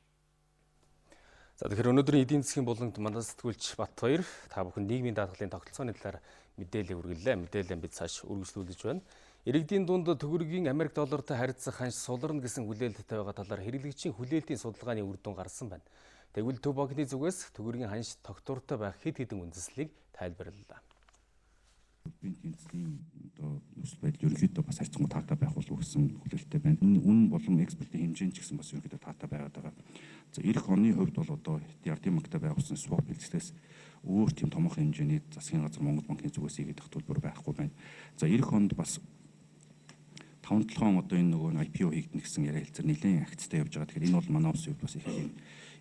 За тэгэхээр өнөөдрийн эдийн засгийн буланд манай сэтгүүлч Батбаяр та бүхэн нийгмийн даатгалын тогтолцооны талаар мэдээлэл үргэлжлээ. Мэдээлэл бид цааш үргэлжлүүлж байна. Иргэдийн дунд төгрөгийн Америк доллартай харьцах ханш суларна гэсэн хүлээлттэй байгаа талаар хэрэглэгчийн хүлээлтийн судалгааны үр дүн гарсан байна. Тэгвэл Төв банкны зүгээс төгрөгийн ханш тогтвортой байх хэд хэдэн үндэслэлийг тайлбарлалаа. Тэнцлийн одоо нөхцөл байдал ерөнхийдөө бас харьцангуй таатай байх болов уу гэсэн хүлээлттэй байна. Энэ үнэн болон экспортын хэмжээнд ч гэсэн бас ерөнхийдөө таатай байгаад байгаа. За эх оны хувьд бол одоо DRD банктай байгуулсан swap хэлцлээс өөр тийм томоохон хэмжээний засгийн газар Монгол банкны зүгээс хийгдэх хөтөлбөр байхгүй байна. За эх онд бас 5-7 одоо энэ нөгөө IPO хийгдэнэ гэсэн яриа хэлцээр нэлээд акцтай явж байгаа. Тэгэхээр энэ бол манай улсын хувьд бас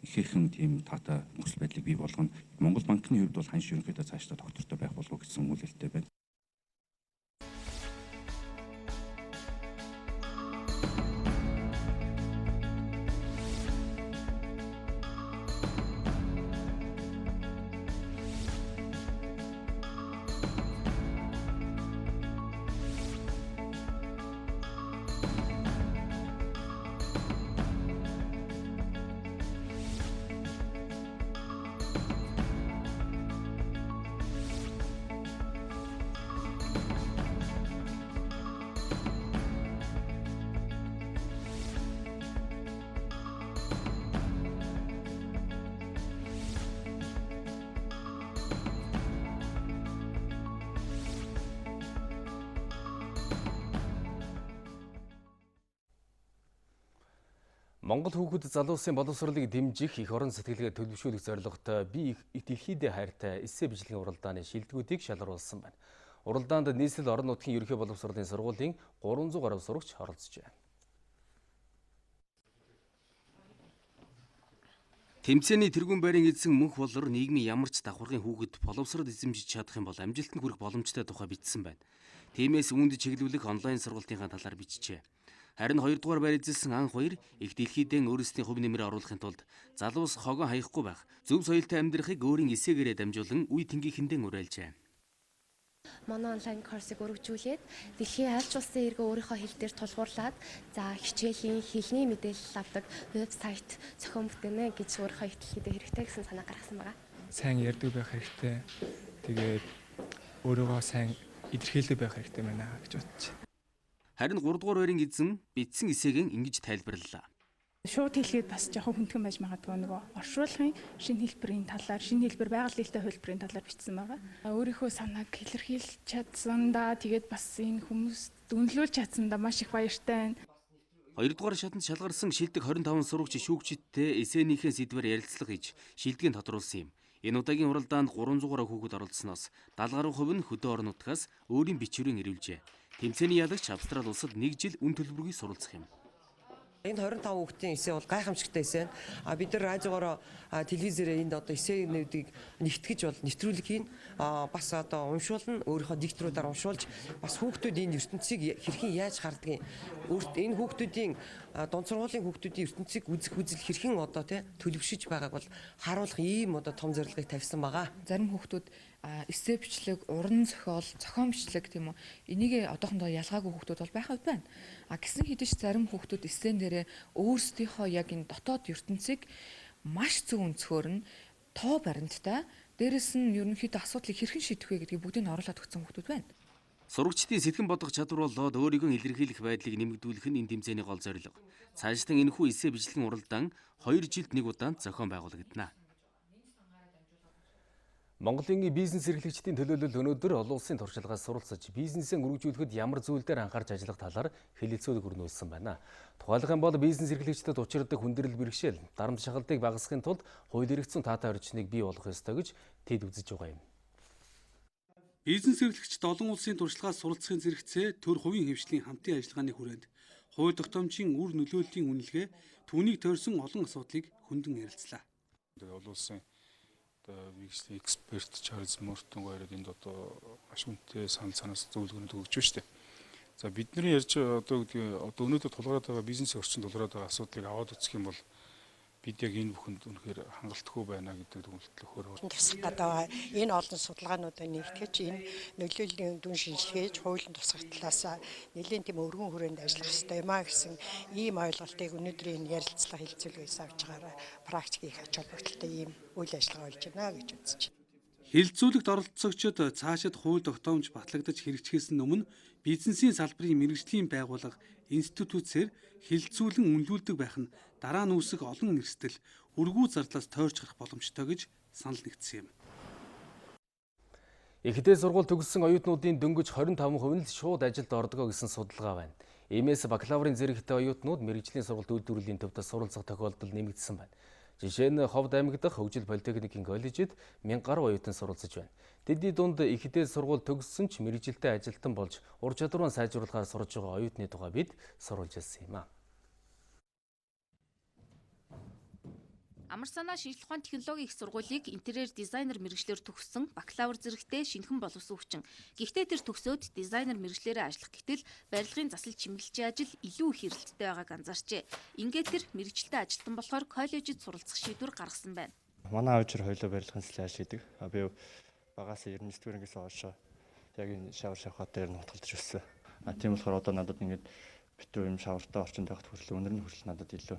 ихээхэн тийм таатай нөхцөл байдлыг бий болгоно. Монгол банкны хувьд бол ханш ерөнхийдөө цаашдаа тогтвортой байх болов уу гэсэн хүлээлттэй байна. Монгол хүүхэд залуусын боловсролыг дэмжих их орон сэтгэлгээ төлөвшүүлэх зорилготой би дэлхийд хайртай эссе бичлэгийн уралдааны шилдэгүүдийг шалгаруулсан байна. Уралдаанд нийслэл орон нутгийн ерөнхий боловсролын сургуулийн 300 гаруй сурагч оролцжээ. Тэмцээний тэргүүн байрын эзэн мөнх болор нийгмийн ямар ч давхаргын хүүхэд боловсрол эзэмшиж чадах юм бол амжилтанд хүрэх боломжтой тухай бичсэн байна. Тиймээс үүнд чиглүүлэх онлайн сургалтынхаа талаар бичжээ. Харин 2 дугаар байр эзэлсэн анх хоёр их дэлхийдээ өөрсдийн хувь нэмрээ оруулахын тулд залуус хогоо хаяхгүй байх, зөв соёлтой амьдрахыг өөрийн эсээгээрээ дамжуулан үе тэнгийнхэнтэй уриалжээ. Манай онлайн курсыг өргөжүүлээд дэлхийн аль ч улсын иргэн өөрийнхөө хэл дээр тулгуурлаад за хичээлийн хэлний мэдээлэл авдаг вебсайт зохион бүтээнэ гэж өөрийнхөө ихтлэхэд хэрэгтэй гэсэн санаа гаргасан байна. Сайн ярьдаг байх хэрэгтэй. Тэгээд өөрийгөө сайн илэрхийлдэг байх хэрэгтэй байна гэж бодчих. Харин 3 дугаар байрын эзэн бичсэн эсээгэн ингэж тайлбарлалаа. Шууд хэлгээд бас жоохон хүндхэн байж магадгүй нөгөө оршуулгын шинэ хэлбэрийн талаар, шинэ хэлбэр байгаль дэлтэй хөлбөрийн талаар бичсэн байгаа. Өөрийнхөө санааг илэрхийлж чадсандаа тэгээд бас энэ хүмүүст дүнлүүлж чадсандаа маш их баяртай байна. 2-р шатанд шалгарсан шилдэг 25 сурагч шүүгчидтэй эсэнийхээ сэдвээр ярилцлага хийж шилдгэнд тодруулсан юм. Энэ удаагийн уралдаанд 300 гаруй хүүхэд оролцсноос 70 гаруй хувь нь хөдөө орон нутгаас өөрийн бичвэрийн ирүүлжээ. Тэмцээний ялагч Австрали улсад 1 жил үн төлбөргүй суралцах юм. Энэ 25 хүүхдийн эсэ бол гайхамшигтай эсэ. Бид нар радиогоор телевизээр энд одоо эсэнүүдийг нэгтгэж бол нэвтрүүлэг хийн. Бас одоо уншуулна, өөрийнхөө дикторуудаар уншуулж бас хүүхдүүд энэ ертөнцийг хэрхэн яаж хардгийг, энэ хүүхдүүдийн дунд сургуулийн хүүхдүүдийн ертөнцийг үзэх үзэл хэрхэн одоо төлөвшөж байгааг бол харуулах ийм одоо том зорилгыг тавьсан байгаа. Зарим хүүхдүүд эссе бичлэг, уран зохиол, зохион бичлэг тийм үү. Энийг одоохондоо ялгаагүй хүүхдүүд бол байхад байна. Гэсэн хэдиж зарим хүүхдүүд эссен дээрээ өөрсдийнхөө яг энэ дотоод ертөнцийг маш зөв өнцгөр нь тоо баримттай, дээрэс нь ерөнхийдөө асуудлыг хэрхэн шийдэх вэ гэдгийг бүгдийг оруулаад өгсөн хүүхдүүд байна. Сурагчдын сэтгэн бодох чадвар болоод өөрийгөө илэрхийлэх байдлыг нэмэгдүүлэх нь энэ тэмцээний гол зорилго. Цаашдын энэхүү эссе бичлэгийн уралдаан 2 жилд 1 удаанд зохион байгуулагдана. Монголын бизнес эрхлэгчдийн төлөөлөл өнөөдөр олон улсын туршлагаас суралцаж, бизнесээ өргөжүүлэхэд ямар зүйл дээр анхаарч ажиллах талаар хэлэлцүүлэг өрнүүлсэн байна. Тухайлх юм бол бизнес эрхлэгчдэд учирдаг хүндрэл бэрхшээл, дарамт шахалтыг багасгахын тулд хууль эрхцэн таатай орчныг бий болгох ёстой гэж тэд үзэж байгаа юм. Бизнес эрхлэгчид олон улсын туршлагаас суралцахын зэрэгцээ төр хувийн хвшлийн хамтын ажиллагааны хүрээнд хууль тогтоомчийн үр нөлөөллийн үнэлгээ түүнийг тойрсон олон асуудлыг хөндлөн ярилцлаа. Олон улсын мэргэжлийн эксперт Чарльз Мортон гоороод энд одоо маш үнэтэй санал санаас зөвлөгөөнүүд өгч байна шүү дээ. За бидний ярьж одоо өнөөдөр тулгараад байгаа бизнесийн орчинд тулгараад байгаа асуудлыг аваад үзэх юм бол бид яг энэ бүхэнд үнэхээр хангалтгүй байна гэдэг дүгнэлтээр тусах гадаа энэ олон судалгаануудыг нэгтгэж энэ нөлөөллийн дүн шинжилгээж хуулийн тусгах талаас нэлээд тийм өргөн хүрээнд ажиллах хэрэгтэй юм а гэсэн ийм ойлголтыг өнөөдрийн ярилцлага хэлэлцүүлгээс авч байгаараа практикийг ач холбогдолтой ийм үйл ажиллагаа болж байна гэж үзэж байна. Хэлэлцүүлэгт оролцогчид цаашид хууль тогтоомж батлагдаж хэрэгжихээс өмнө бизнесийн салбарын мэргэжлийн байгууллага институтсээр хэлэлцүүлэн үнэлүүлдэг байх нь дараа нь үүсэх олон эрсдэл өргүү зардлаас тойрч гарах боломжтой гэж санал нэгдсэн юм. Ихтэй сургууль төгссөн оюутнуудын дөнгөж 25% нь шууд ажилд ордог гэсэн судалгаа байна. Иймээс бакалаврын зэрэгтэй оюутнууд мэргэжлийн сургалт үйлдвэрлэлийн төвд суралцах тохиолдол нэмэгдсэн байна. Жишээ нь Ховд аймаг дахь Хөгжил политехникийн коллежид 1000 гаруй оюутан суралцж байна. Тэдний дунд ихтэй сургууль төгссөн ч мэргэжилтэй ажилтан болж ур чадвараа сайжруулахаар сурж байгаа оюутны тухай бид сурвалж ялсан юм а. Амар санаа шинжилгээ ухаан технологийн их сургуулийг интерьер дизайнер мэргэжлэр төгссөн бакалавр зэрэгтэй шинэхэн боловсон хүчин. Гэхдээ тэр төгсөөд дизайнер мэргэжлэрээ ажиллах гэтэл барилгын засал чимэглэлийн ажил илүү их эрэлттэй байгааг анзаарчээ. Ингээд тэр мэргэжилтэй ажилтан болохоор коллежид суралцах шийдвэр гаргасан байна. Манай аавчир хоёулаа барилгын заслыг ашигладаг. Би багаас 99-р ангиас хойш яг энэ шавар шавхаа дээр нь утгалдаж өссөн. Тийм болохоор одоо надад ингээд битүү юм шавартай орчинд байхад хүртэл өнөр нь хүртэл надад илүү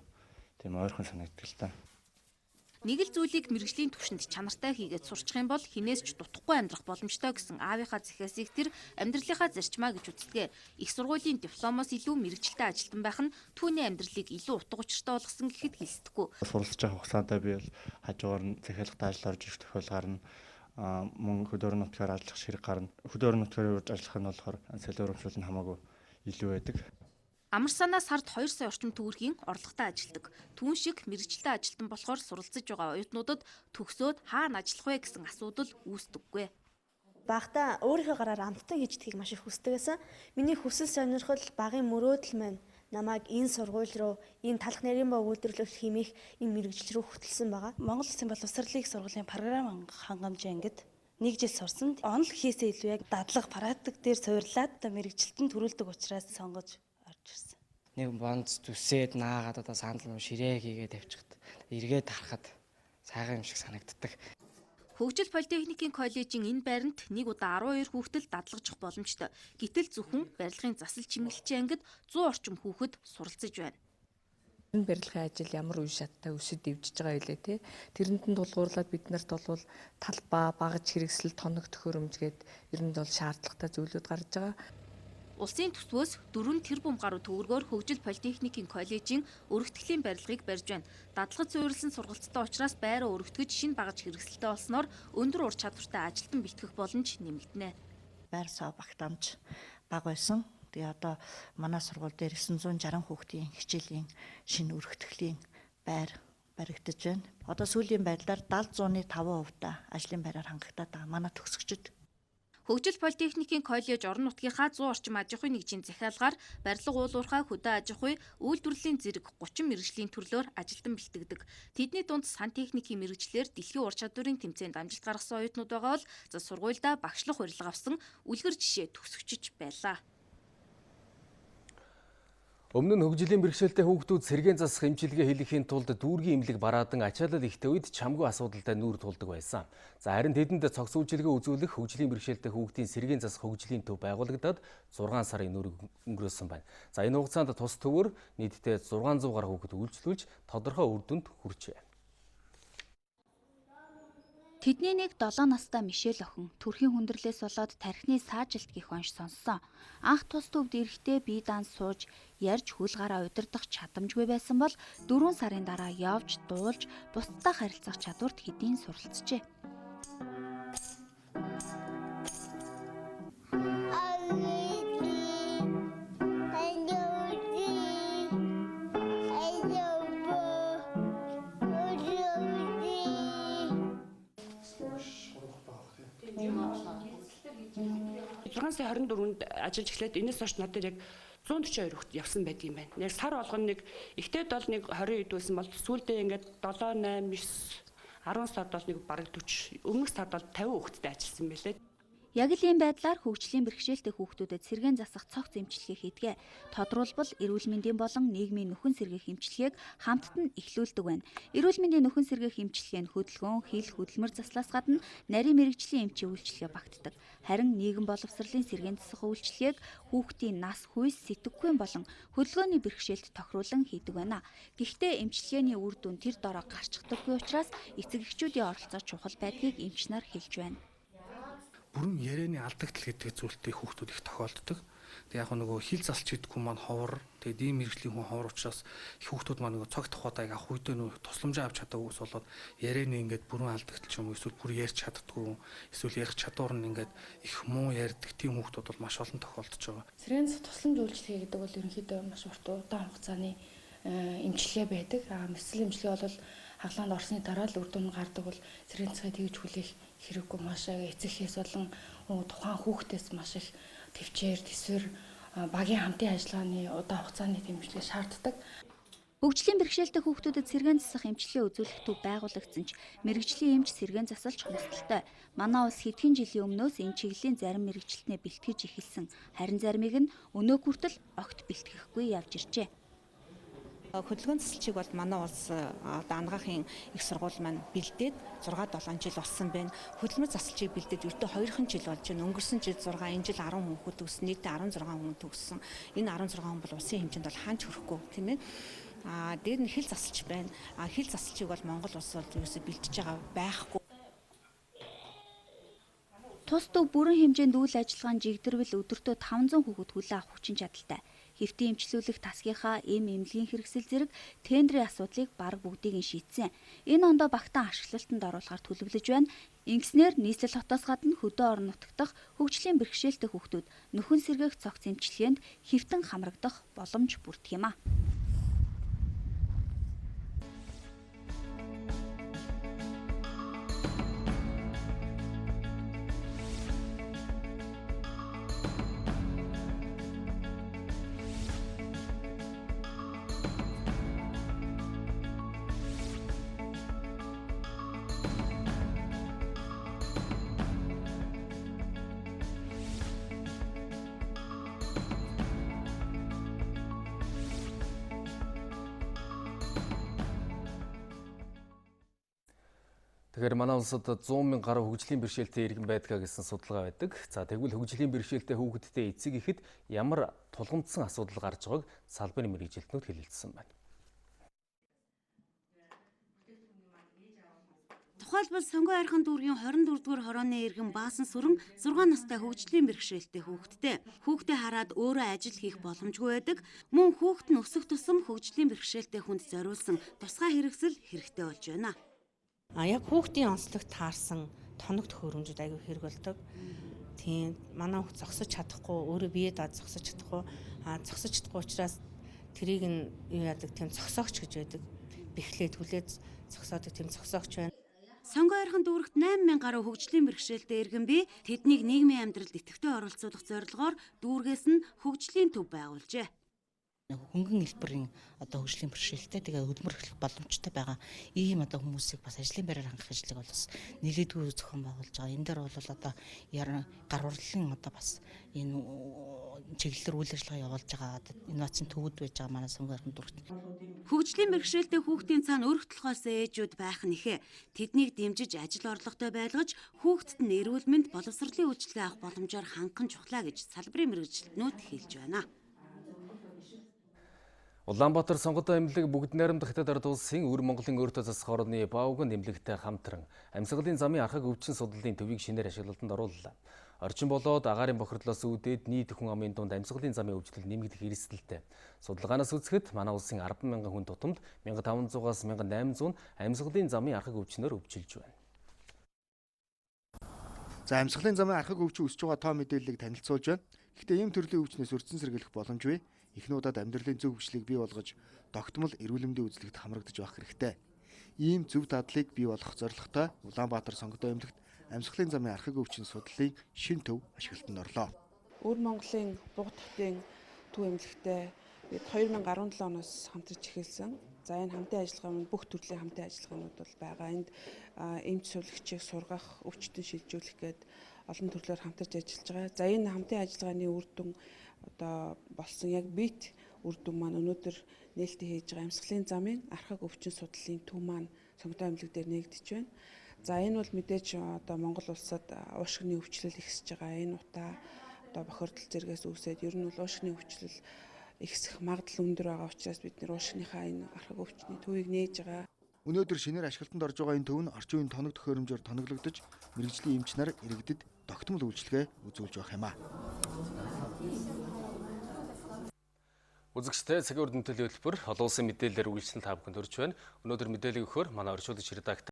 тийм ойрхон санагддаг л та. Нэг л зүйлийг мэргэжлийн түвшинд чанартай хийгээд сурчих юм бол хинээс ч дутахгүй амьдрах боломжтой гэсэн аавынхаа захиасыг тэр амьдралынхаа зарчмаа гэж үздэг. Их сургуулийн дипломоос илүү мэргэжилтэй ажилтан байх нь түүний амьдралыг илүү утга учиртай болгосон гэхэд хэлсдэггүй. Суралцж байгаа хугацаанд би бол хажуугаар нь захиалгад ажил орж ирэх тохиол гарна. Мөн хөдөө орон нутгаар ажиллах ширэг гарна. Хөдөө орон нутгаар урьж ажиллах нь болохоор солиоромжлол нь хамаагүй илүү байдаг. Амар санаа сард 2 сая орчим төгрөгийн орлоготой ажилдаг. Түүн шиг мэргэжилтэй ажилтан болохоор суралцж байгаа оюутнуудад төгсөөд хаана ажиллах вэ гэсэн асуудал үүсдэггүй. Багтаа өөрийнхөө гараар амттай хийждгийг маш их хүсдэг байсан. Миний хүсэл сонирхол багын мөрөөдөл маань намайг энэ сургууль руу, энэ талх нарийн баг үйлдвэрлэх хэмээх энэ мэргэжил рүү хөтлсөн байгаа. Монгол Улсын боловсролын сургуулийн програм хангамжаа ингээд 1 жил сурсан. Онл хийсээ илүү яг дадлага практик дээр суйрлаад мэргэжилтэн төрүүлдэг учраас сонгож нэг бонд зүсээд наагаад одоо сандал мөн ширээ хийгээд тавьчихад эргээд харахад сайхан юм шиг санагддаг. Хөгжил политехникийн коллежийн энэ байранд нэг удаа 12 хүүхдэл дадлагжих боломжтой. Гэтэл зөвхөн барилгын засал чимэглэлчийн ангид 100 орчим хүүхэд суралцж байна. Энэ барилгын ажил ямар үе шаттай өсөд дэвжиж байгаа илээ те. Тэрэнд нь тулгуурлаад бид нарт бол талбай, багаж хэрэгсэл, тоног төхөөрөмж гээд ер нь бол шаардлагатай зүйлүүд гарч байгаа. Улсын төсвөөс 4 тэрбум гаруй төгрөгөөр хөгжил политехникийн коллежийн өргөтгөлийн барилгыг барьж байна. Дадлгад суурилсан сургалттай учраас байраа өргөтгөж шинэ багаж хэрэгсэлтэй болсноор өндөр ур чадвартай ажилтан бэлтгэх боломж нэмэгдэнэ. Байр сав багтаамж бага байсан. Тэгээ одоо манай сургууль дээр 960 хүүхдийн хичээлийн шинэ өргөтгөлийн байр баригдаж байна. Одоо сүүлийн байдлаар 70-105% ажлын байраар хангагдаад байгаа манай төгсөгчид. Хөгжил политехникийн коллеж орон нутгийнхаа 100 орчим аж ахуйн нэгжийн захиалгаар барилга уулуурхай хөдөө аж ахуй үйлдвэрлэлийн зэрэг 30 мэргэжлийн төрлөөр ажилтан бэлтгэдэг. Тэдний дунд сантехникийн мэргэжлэр дэлхийн ур чадварын тэмцээнд амжилт гаргасан оюутнууд байгаа бол сургуульдаа багшлах урилга авсан үлгэр жишээ төгсөгчж байлаа. Өмнө нь хөгжлийн бэрхшээлтэй хүүхдүүд сэргээн засах эмчилгээ хийлгэхийн тулд дүүргийн эмнэлэг бараадан ачаалал ихтэй үед чамгүй асуудалтай нүүр тулдаг байсан. За харин тэдэнд цогц үйлчилгээ үзүүлэх хөгжлийн бэрхшээлтэй хүүхдийн сэргээн засах хөгжлийн төв байгуулагдаад 6 сарын нүүр өнгөрөөсөн байна. За энэ хугацаанд тус төвөр нийтдээ 600 гаруй хүүхэд үйлчлүүлж тодорхой үр дүнд хүрчээ. Тэдний нэг 7 настай Мишель охин төрхийн хүндрэлээс болоод тархины саажилт гэх онш сонссон. Анх тус төвд эрэхтэй бие даан сууж, ярьж хөл гараа удирдах чадамжгүй байсан бол 4 сарын дараа явж, дуулж, бусдад харилцах чадварт хэдийн суралцжээ. Сарын 24-нд ажиллаж эхлээд энэс хойш надад яг 142 хүүхэд явсан байдаг юм байна. Яг сар болгоно нэг ихтэй бол нэг 20 идүүлсэн бол сүүлдээ ингээд 7, 8, 9, 10 сард бол нэг бараг 40, өмнөх сард бол 50 хүүхэдтэй ажилласан байлээ. Яг л ийм байдлаар хөгжлийн бэрхшээлтэй хүүхдүүдэд сэргээн засах цогц эмчилгээ хийдэг. Тодруулбал эрүүл мэндийн болон нийгмийн нөхөн сэргээх эмчилгээг хамтд нь эхлүүлдэг байна. Эрүүл мэндийн нөхөн сэргээх эмчилгээ нь хөдөлгөөн, хил, хөдөлмөр заслаас гадна нарийн мэрэгжлийн эмчийн үйлчилгээ багтдаг. Харин нийгэм боловсролын сэргээн засах үйлчилгээг хүүхдийн нас, хүйс, сэтгэхүйн болон хөдөлгөөний бэрхшээлд тохируулан хийдэг байна. Гэхдээ эмчилгээний үр дүн тэр дороо гарчдаггүй учраас эцэг эхчүүдийн оролцоо чухал байдгийг эмч нар хэлж байна. Бүрэн ярианы алдагдал гэдэг зүйлтэй хүүхдүүд их тохиолддог. Тэг яг нөгөө хил залч гэдэггүй маань ховор. Тэгээд ийм мэрэгжлийн хүн ховор учраас их хүүхдүүд маань нөгөө цог тухайдаг авах үедээ нөгөө тусламжаа авч чадаагүй ус болоод ярианы ингээд бүрэн алдагдал ч юм уу эсвэл бүр ярьж чаддаггүй эсвэл ярих чадвар нь ингээд их муу ярьдаг тийм хүүхдүүд бол маш олон тохиолдож байгаа. Сэргээн тусламж үйлчилгээ гэдэг бол ерөнхийдөө маш урт удаан хугацааны эмчилгээ байдаг. Мэсэл эмчилгээ бол хаглаанд орсны дараа л үр дүн гардаг бол сэргээн засгийг тэгж хүлээх хэрэггүй маш эцэгхээс болон тухайн хүүхдээс маш их төвчээр төсвөр багийн хамтын ажиллагааны удаан хугацааны эмчилгээ шаарддаг. Хөгжлийн бэрхшээлтэй хүүхдүүдэд сэргээн засах эмчилгээ үзүүлэх төв байгуулагдсан ч мэрэгжлийн эмч сэргээн засалж хомсдолтой. Манай улс хэдхэн жилийн өмнөөс энэ чиглэлийн зарим мэрэгчлэтнээ бэлтгэж эхэлсэн. Харин заримыг нь өнөө хүртэл огт бэлтгэхгүй явж иржээ. Хөдөлгөөн засалчийг бол манай улс одоо анагаахын их сургууль маань бэлдээд 6-7 жил болсон байна. Хөдөлмөр засалчийг бэлдээд ердөө 2 жил болж байна. Өнгөрсөн жил 6, энэ жил 10 хүн төгссөн, нийтдээ 16 хүн төгссөн. Энэ 16 хүн бол улсын хэмжээнд бол хаанч хүрэхгүй тийм ээ. Дээр нь хил засалч байна. Хил засалчийг бол Монгол улс бол ерөөсөй бэлдэж байгаа байхгүй. Тус төв бүрэн хэмжээнд үйл ажиллагааны жигдэрвэл өдөртөө 500 хүүхэд хүлээн авах хүчин чадалтай. Хэвтийн эмчлүүлэх тасгийнхаа эмнэлгийн хэрэгсэл зэрэг тендерийн асуудлыг бараг бүгдийг нь шийдсэн. Энэ ондоо багтаан ашиглалтанд оруулахар төлөвлөж байна. Ингэснээр нийслэл хотоос гадна хөдөө орон нутагт дахь хөгжлийн бэрхшээлтэй хүүхдүүд нөхөн сэргээх цогц эмчилгээнд хэвтэн хамрагдах боломж бүрдэх юм а. Тэгэхээр манай улсад 100 мянган гаруй хөгжлийн бэрхшээлтэй иргэн байдгаа гэсэн судалгаа байдаг. За тэгвэл хөгжлийн бэрхшээлтэй хүүхэдтэй эцэг ихэд ямар тулгамдсан асуудал гарч байгааг салбарын мэргэжилтнүүд хэлэлцсэн байна. Тухайлбал сонгоо айрхан дүүргийн 24-р хорооны иргэн Баасан сүрэн 6 настай хөгжлийн бэрхшээлтэй хүүхэдтэй. Хүүхдээ хараад өөрөө ажил хийх боломжгүй байдаг. Мөн хүүхэд нь өсөх тусам хөгжлийн бэрхшээлтэй хүнд зориулсан тусгай хэрэгсэл хэрэгтэй болж байна. Яг хүүхдийн онцлог таарсан тоног төхөөрөмжүүд аягүй хэрэг болдог. Тийм манай хүүхд зогсож чадахгүй, өөрөө биеэ даад зогсож чадахгүй, зогсож чадахгүй учраас тэрийг нь юу яадаг тийм зогсоогч гэж байдаг. Бэхлээ түлээд зогсоодог тийм зогсоогч байна. Сонгоо айрхан дүүрэгт 8000 гаруй хөгжлийн бэрхшээлтэй иргэн бий. Тэднийг нийгмийн амьдралд идэвхтэй оролцуулах зорилгоор дүүргээс нь хөгжлийн төв байгуулжээ. Хөнгөн хэлбэрийн хөгжлийн бэрхшээлтэй тэгээ хөдөлмөр эхлэх боломжтой байгаа ийм хүмүүсийг бас ажлын байраар хангах ажлыг бол бас нэлээдгүй зохион байгуулж байгаа. Энэ дээр бол гар урлалын бас энэ чиглэлээр үйл ажиллагаа явуулж байгаа инновацийн төвүүд байж байгаа манай сонгоо айрхан дүүрэгт. Хөгжлийн бэрхшээлтэй хүүхдийн цаана өрх толгойс ээжүүд байх нэхэ. Тэднийг дэмжиж ажил орлоготой байлгаж хүүхдэд нь эрүүл мэнд боловсролын үйлчилгээ авах боломжоор хангах чухлаа гэж салбарын мэргэжилтнүүд хэлж байна. Улаанбаатар сонготой эмнэлэг бүгд найрамдах Хятад ард улсын өвөр Монголын өөртөө засах орны Баавган эмнэлэгтэй хамтран амьсгалын замын архаг өвчин судлалын төвийг шинээр ашиглалтанд орууллаа. Орчин болоод агаарын бохирдлоос үүдээд нийт хүн амын дунд амьсгалын замын өвчлөл нэмэгдэх эрсдэлтэй. Судалгаанаас үзэхэд манай улсын 10,000 хүн тутамд 1500-аас 1800 амьсгалын замын архаг өвчнөөр өвчилж байна. За амьсгалын замын архаг өвчин өсөж байгаа тоо мэдээллийг танилцуулж байна. Гэхдээ ийм төрлийн өвчнөөс урьдчилан сэргийлэх боломжгүй. Эхний удаад амьдралын зөв хүчлийг бий болгож тогтмол эрүүл мэндийн үзлэгт хамрагдаж байх хэрэгтэй. Ийм зөв дадлыг бий болгох зорилготой Улаанбаатар сонготой эмнэлэгт амьсгалын замын архаг өвчин судлалын шин төв ашиглалтанд орлоо. Өвөр Монголын буг татвын төв эмнэлэгтэй 2017 оноос хамтарч эхэлсэн. За энэ хамтын ажиллагаа бүх төрлийн хамтын ажиллагаанууд бол байгаа. Энд эмч сувлагчийг сургах, өвчтөн шилжүүлэх гээд олон төрлөөр хамтарч ажиллаж байгаа. За энэ хамтын ажиллагааны үр дүн болсон яг бит үр дүн маань өнөөдөр нээлттэй хийж байгаа амьсгалын замын архаг өвчин судлалын төв маань сонготой эмнэлэг дээр нэгдэж байна. За энэ бол мэдээж Монгол улсад уушгины өвчлөл ихсэж байгаа. Энэ утаа бохирдол зэргээс үүсээд ер нь бол уушгины өвчлөл ихсэх магадлал өндөр байгаа учраас бид нэр уушгийнхаа энэ архаг өвчний төвийг нээж байгаа. Өнөөдөр шинээр ашиглалтанд орж байгаа энэ төв нь орчин үеийн тоног төхөөрөмжөөр тоноглогдож мэрэгжлийн эмч нар иргэдэд тогтмол үйлчилгээ үзүүлж байх юм аа. Үзэгчтэй цагийн урд мэдээллийн хөтөлбөр олон улсын мэдээлэлээр үргэлжлэн та бүхэнд хүрч байна. Өнөөдөр мэдээлэл өгөхөөр манай орчуулагч редактор